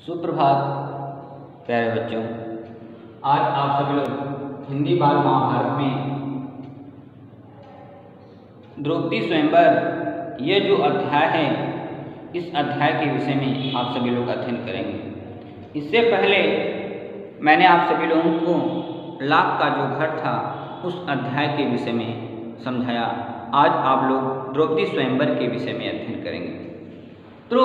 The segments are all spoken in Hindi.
सुप्रभात प्यारे बच्चों। आज आप सभी लोग हिंदी बाल महाभारत में द्रौपदी स्वयंवर ये जो अध्याय है, इस अध्याय के विषय में आप सभी लोग अध्ययन करेंगे। इससे पहले मैंने आप सभी लोगों को लाख का जो घर था उस अध्याय के विषय में समझाया। आज आप लोग द्रौपदी स्वयंवर के विषय में अध्ययन करेंगे। तो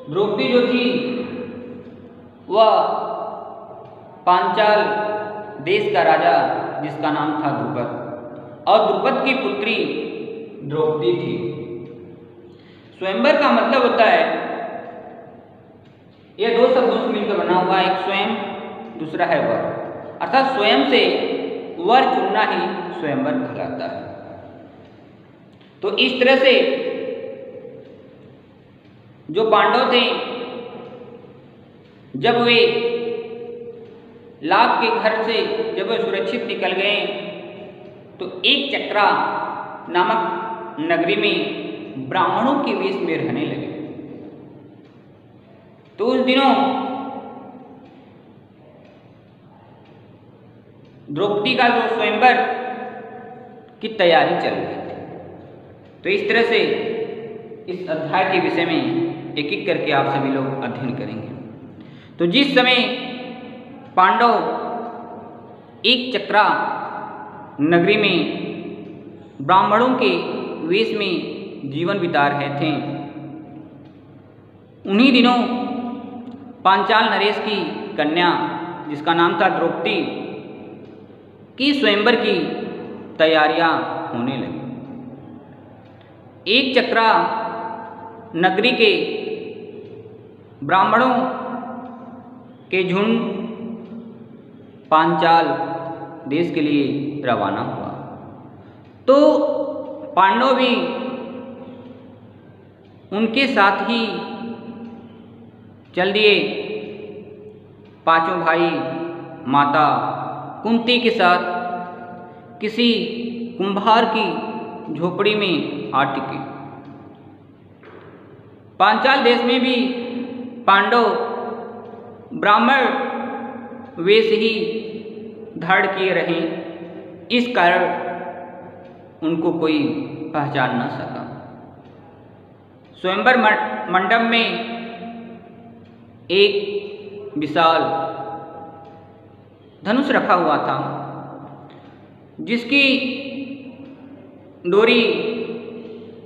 द्रौपदी जो थी वह पांचाल देश का राजा जिसका नाम था द्रुपद, और द्रुपद की पुत्री द्रौपदी थी। स्वयंवर का मतलब होता है, यह दो शब्दों से मिलकर बना हुआ है, एक स्वयं दूसरा है वर, अर्थात स्वयं से वर चुनना ही स्वयंवर कहलाता है। तो इस तरह से जो पांडव थे, जब वे लाख के घर से जब वे सुरक्षित निकल गए तो एक चक्रा नामक नगरी में ब्राह्मणों के वेश में रहने लगे। तो उस दिनों द्रौपदी का जो स्वयंवर की तैयारी चल रही थी। तो इस तरह से इस अध्याय के विषय में एक एक करके आप सभी लोग अध्ययन करेंगे। तो जिस समय पांडव एक चक्रा नगरी में ब्राह्मणों के वेश में जीवन बिता रहे थे, उन्हीं दिनों पांचाल नरेश की कन्या जिसका नाम था द्रौपदी की स्वयंवर की तैयारियां होने लगी। एक चक्रा नगरी के ब्राह्मणों के झुंड पांचाल देश के लिए रवाना हुआ। तो पांडव भी उनके साथ ही चल दिए। पांचों भाई माता कुंती के साथ किसी कुंभार की झोपड़ी में आ टिके। पांचाल देश में भी पांडव ब्राह्मण वेश ही धारण किए रहे, इस कारण उनको कोई पहचान न सका। स्वयंवर मंडप में एक विशाल धनुष रखा हुआ था, जिसकी डोरी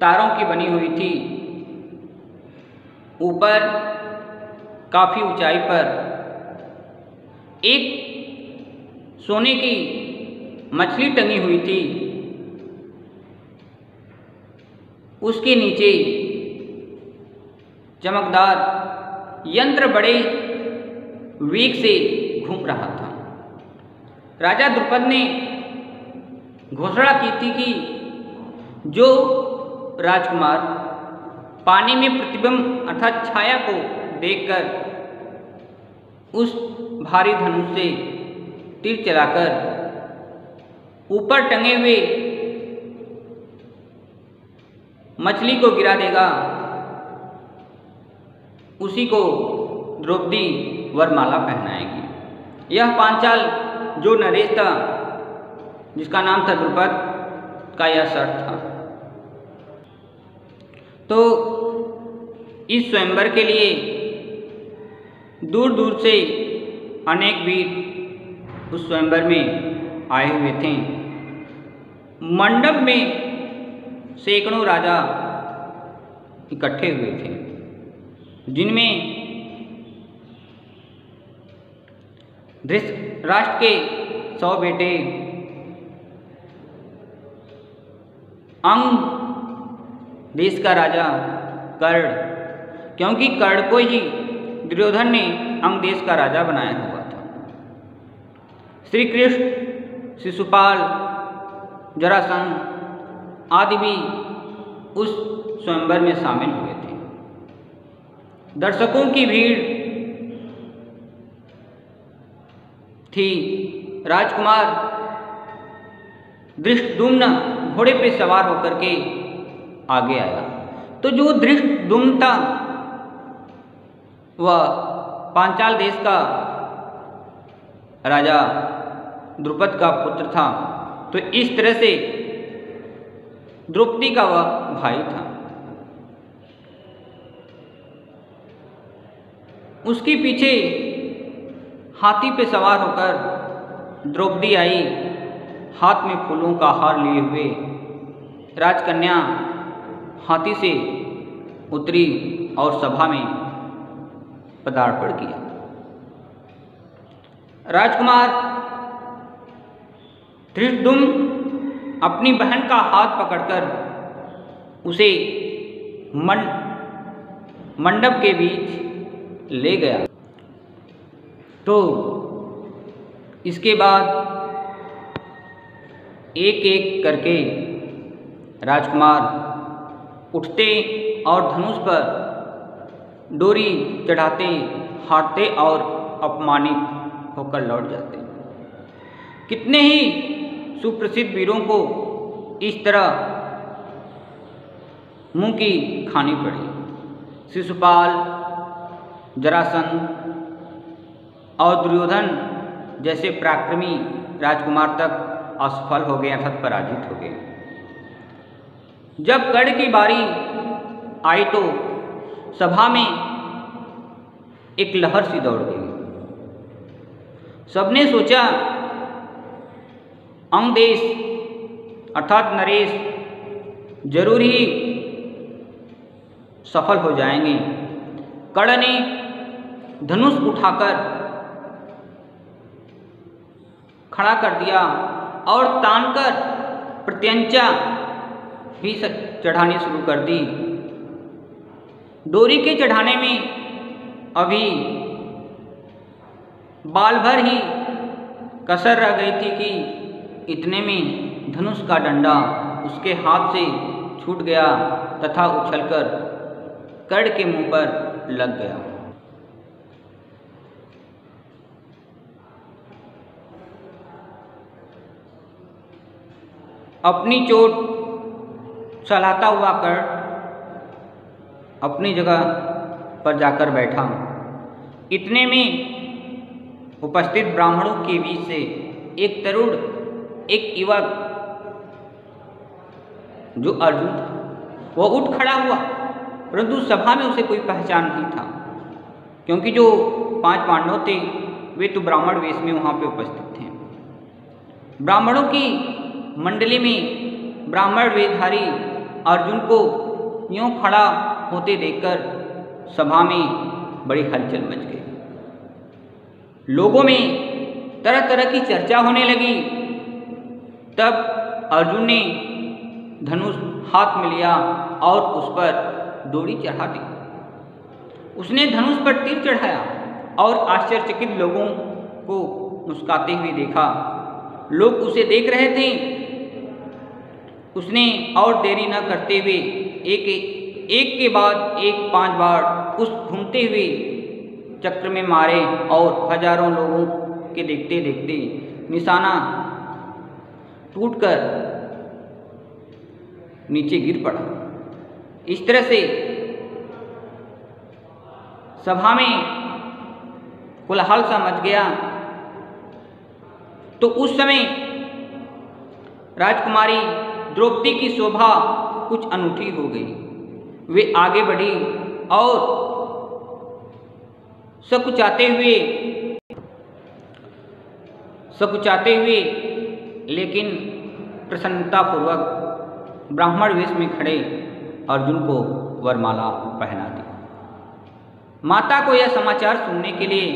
तारों की बनी हुई थी। ऊपर काफी ऊंचाई पर एक सोने की मछली टंगी हुई थी। उसके नीचे चमकदार यंत्र बड़े वेग से घूम रहा था। राजा द्रुपद ने घोषणा की थी कि जो राजकुमार पानी में प्रतिबिंब अर्थात छाया को देखकर उस भारी धनुष से तीर चलाकर ऊपर टंगे हुए मछली को गिरा देगा, उसी को द्रौपदी वरमाला पहनाएगी। यह पांचाल जो नरेश था जिसका नाम था द्रुपद का यह शर्त था। तो इस स्वयंवर के लिए दूर दूर से अनेक वीर उस स्वयंवर में आए हुए थे। मंडप में सैकड़ों राजा इकट्ठे हुए थे, जिनमें धृतराष्ट्र के 100 बेटे, अंग देश का राजा कर्ण, क्योंकि कर्ण को ही दुर्योधन ने अंग देश का राजा बनाया हुआ था। श्री कृष्ण, शिशुपाल, जरासंध आदि भी उस स्वयंवर में शामिल हुए थे। दर्शकों की भीड़ थी। राजकुमार धृष्टद्युम्न घोड़े पे सवार होकर के आगे आया। तो जो धृष्टद्युम्न था वह पांचाल देश का राजा द्रुपद का पुत्र था, तो इस तरह से द्रौपदी का वह भाई था। उसके पीछे हाथी पे सवार होकर द्रौपदी आई, हाथ में फूलों का हार लिए हुए। राजकन्या हाथी से उतरी और सभा में पदार्पण किया। राजकुमार धृष्टद्युम्न अपनी बहन का हाथ पकड़कर उसे मंडप के बीच ले गया। तो इसके बाद एक एक करके राजकुमार उठते और धनुष पर डोरी चढ़ाते, हारते और अपमानित होकर लौट जाते। कितने ही सुप्रसिद्ध वीरों को इस तरह मुंह की खानी पड़ी। शिशुपाल, जरासंध और दुर्योधन जैसे पराक्रमी राजकुमार तक असफल हो गए अर्थात पराजित हो गए। जब कर्ण की बारी आई तो सभा में एक लहर सी दौड़ गई। सबने सोचा अंगदेश अर्थात नरेश जरूर ही सफल हो जाएंगे। कर्ण ने धनुष उठाकर खड़ा कर दिया और तानकर प्रत्यंचा भी चढ़ानी शुरू कर दी। डोरी के चढ़ाने में अभी बाल भर ही कसर रह गई थी कि इतने में धनुष का डंडा उसके हाथ से छूट गया तथा उछलकर कर्ण के मुंह पर लग गया। अपनी चोट सहलाता हुआ कर्ण अपनी जगह पर जाकर बैठा। इतने में उपस्थित ब्राह्मणों के बीच से एक तरुण, एक युवक जो अर्जुन था, वह उठ खड़ा हुआ, परंतु सभा में उसे कोई पहचान नहीं था, क्योंकि जो 5 पांडव थे वे तो ब्राह्मण वेश में वहाँ पे उपस्थित थे। ब्राह्मणों की मंडली में ब्राह्मण वेशधारी अर्जुन को यूँ खड़ा होते देखकर सभा में बड़ी हलचल मच गई। लोगों में तरह तरह की चर्चा होने लगी। तब अर्जुन ने धनुष हाथ में लिया और उस पर डोरी चढ़ा दी। उसने धनुष पर तीर चढ़ाया और आश्चर्यचकित लोगों को मुस्कुराते हुए देखा। लोग उसे देख रहे थे। उसने और देरी न करते हुए एक के बाद एक 5 बार उस घूमते हुए चक्र में मारे और हजारों लोगों के देखते देखते निशाना टूटकर नीचे गिर पड़ा। इस तरह से सभा में कोलाहल सा मच गया। तो उस समय राजकुमारी द्रौपदी की शोभा कुछ अनूठी हो गई। वे आगे बढ़ी और सकुचाते हुए लेकिन प्रसन्नतापूर्वक ब्राह्मण वेश में खड़े अर्जुन को वरमाला पहना दी। माता को यह समाचार सुनने के लिए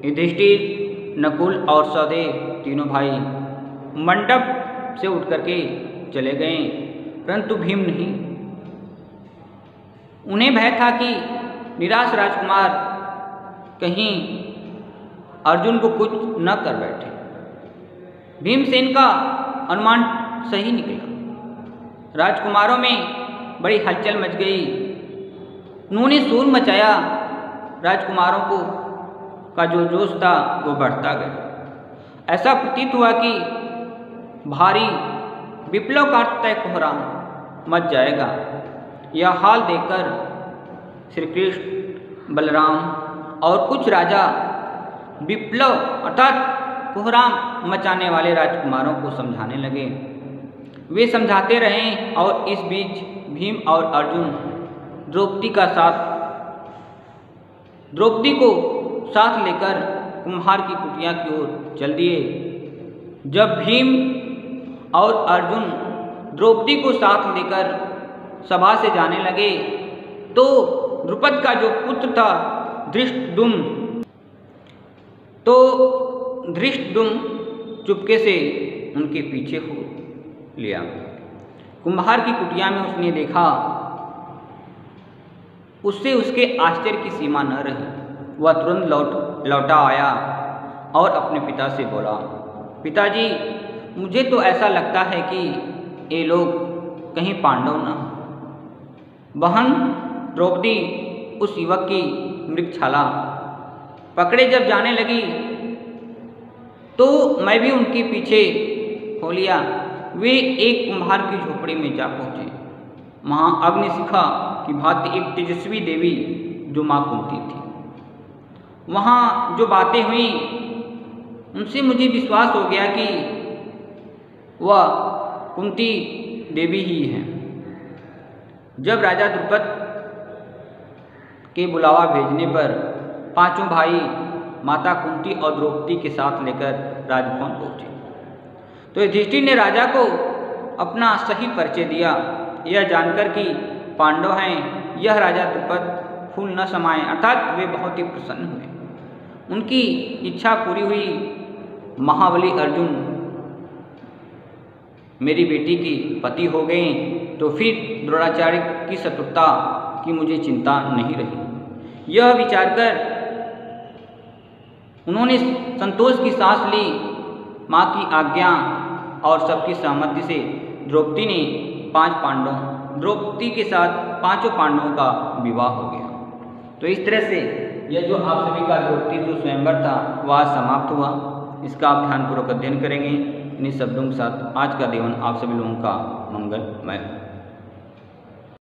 युधिष्ठिर, नकुल और सहदेव तीनों भाई मंडप से उठ करके चले गए, परंतु भीम नहीं। उन्हें भय था कि निराश राजकुमार कहीं अर्जुन को कुछ न कर बैठे। भीमसेन का अनुमान सही निकला। राजकुमारों में बड़ी हलचल मच गई। उन्होंने शोर मचाया। राजकुमारों को का जो जोश था वो बढ़ता गया। ऐसा प्रतीत हुआ कि भारी विप्लवकारी कोहराम मच जाएगा। यह हाल देखकर श्री कृष्ण बलराम और कुछ राजा विप्लव अर्थात कोहराम मचाने वाले राजकुमारों को समझाने लगे। वे समझाते रहे और इस बीच भीम और अर्जुन द्रौपदी को साथ लेकर कुम्हार की कुटिया की ओर चल दिए। जब भीम और अर्जुन द्रौपदी को साथ लेकर सभा से जाने लगे तो द्रुपद का जो पुत्र था धृष्टद्युम्न चुपके से उनके पीछे हो लिया। कुम्हार की कुटिया में उसने देखा, उससे उसके आश्चर्य की सीमा न रही। वह तुरंत लौटा आया और अपने पिता से बोला, पिताजी, मुझे तो ऐसा लगता है कि ये लोग कहीं पांडव न हो। बहन द्रौपदी उस युवक की मृगछाला पकड़े जब जाने लगी तो मैं भी उनके पीछे हो लिया। वे एक कुम्हार की झोपड़ी में जा पहुँचे। वहाँ अग्निशिखा की भांति एक तेजस्वी देवी जो माँ कुंती थी। वहाँ जो बातें हुई उनसे मुझे विश्वास हो गया कि वह कुंती देवी ही है। जब राजा द्रुपद के बुलावा भेजने पर पांचों भाई माता कुंती और द्रौपदी के साथ लेकर राजभवन पहुँचे तो युधिष्ठिर ने राजा को अपना सही परिचय दिया। यह जानकर कि पांडव हैं, यह राजा द्रुपद फूल न समाये अर्थात वे बहुत ही प्रसन्न हुए। उनकी इच्छा पूरी हुई। महाबली अर्जुन मेरी बेटी की पति हो गए तो फिर द्रोणाचार्य की शत्रुता की मुझे चिंता नहीं रही। यह विचार कर उन्होंने संतोष की सांस ली। माँ की आज्ञा और सबकी सहमति से द्रौपदी ने द्रौपदी के साथ पांचों पांडवों का विवाह हो गया। तो इस तरह से यह जो आप सभी का द्रौपदी जो स्वयंवर था वह समाप्त हुआ। इसका आप ध्यानपूर्वक अध्ययन करेंगे। इन्हीं शब्दों के साथ आज का जीवन आप सभी लोगों का मंगलमय।